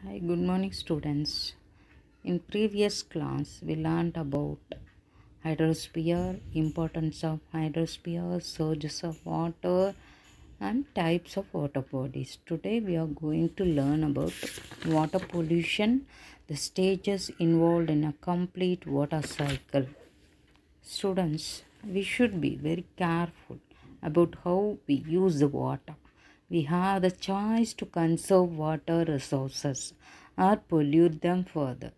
Hi, good morning, students. In previous class, we learned about hydrosphere, importance of hydrosphere, surges of water, and types of water bodies. Today, we are going to learn about water pollution, the stages involved in a complete water cycle. Students, we should be very careful about how we use the water. We have the choice to conserve water resources or pollute them further.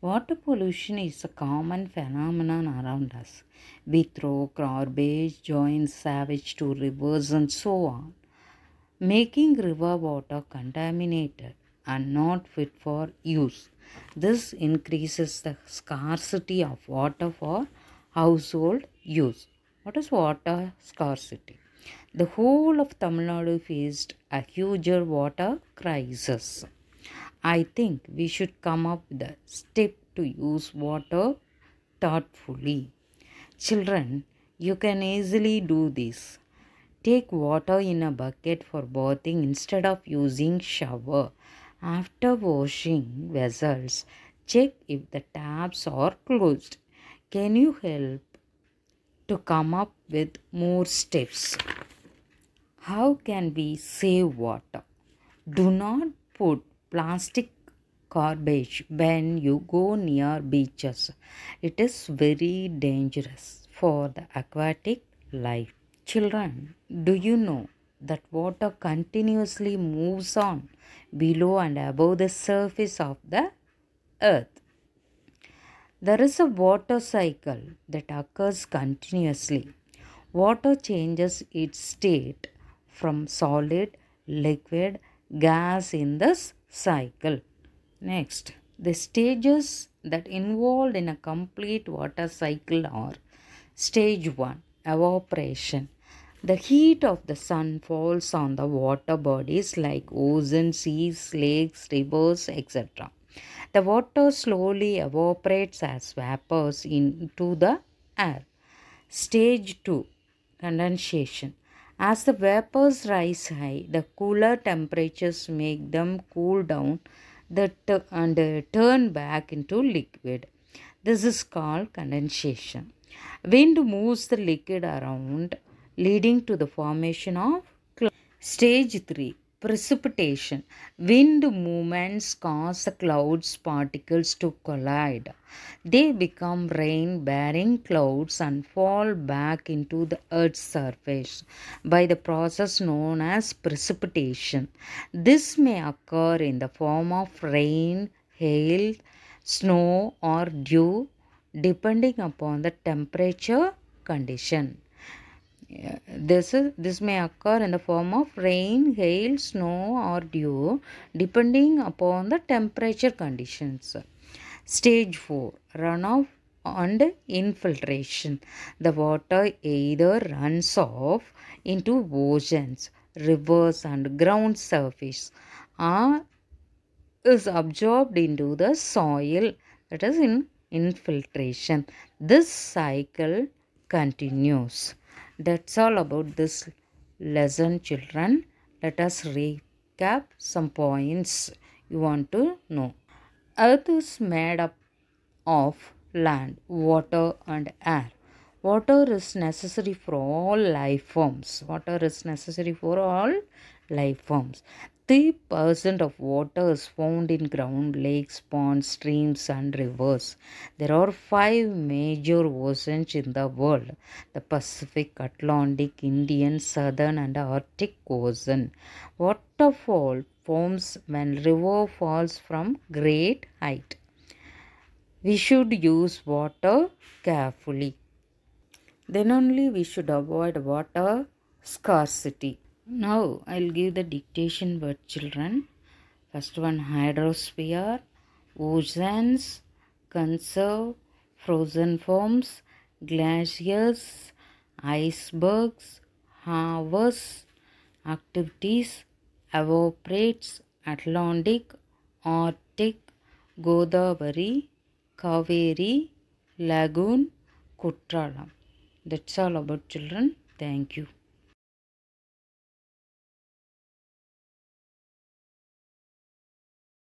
Water pollution is a common phenomenon around us. We throw garbage, join sewage to rivers, and so on, making river water contaminated and not fit for use. This increases the scarcity of water for household use. What is water scarcity? The whole of Tamil Nadu faced a huge water crisis. I think we should come up with a step to use water thoughtfully. Children, you can easily do this. Take water in a bucket for bathing instead of using shower. After washing vessels, check if the taps are closed. Can you help to come up with more steps? How can we save water? Do not put plastic garbage when you go near beaches. It is very dangerous for the aquatic life. Children, do you know that water continuously moves on below and above the surface of the earth? There is a water cycle that occurs continuously. Water changes its state from solid, liquid, gas in this cycle. Next, the stages that involved in a complete water cycle are: Stage 1, evaporation. The heat of the sun falls on the water bodies like ocean, seas, lakes, rivers, etc. The water slowly evaporates as vapors into the air. Stage 2, condensation. As the vapors rise high, the cooler temperatures make them cool down and turn back into liquid. This is called condensation. Wind moves the liquid around, leading to the formation of clouds. Stage 3, precipitation. Wind movements cause the clouds particles to collide. They become rain bearing clouds and fall back into the earth's surface by the process known as precipitation. This may occur in the form of rain, hail, snow, or dew, depending upon the temperature condition. This may occur in the form of rain, hail, snow, or dew, depending upon the temperature conditions. Stage 4, runoff and infiltration. The water either runs off into oceans, rivers, and ground surface, or is absorbed into the soil, that is in infiltration. This cycle continues. That's all about this lesson, children. Let us recap some points you want to know. Earth is made up of land, water, and air. Water is necessary for all life forms. Water is necessary for all life forms. 3% of water is found in ground, lakes, ponds, streams, and rivers. There are 5 major oceans in the world: the Pacific, Atlantic, Indian, Southern, and Arctic Ocean. Waterfall forms when river falls from great height. We should use water carefully. Then only we should avoid water scarcity. Now I'll give the dictation word, children. First one, hydrosphere, oceans, conserve, frozen forms, glaciers, icebergs, harvest, activities, evaporates, Atlantic, Arctic, Godavari, Kaveri, Lagoon, Kutralam. That's all about, children. Thank you.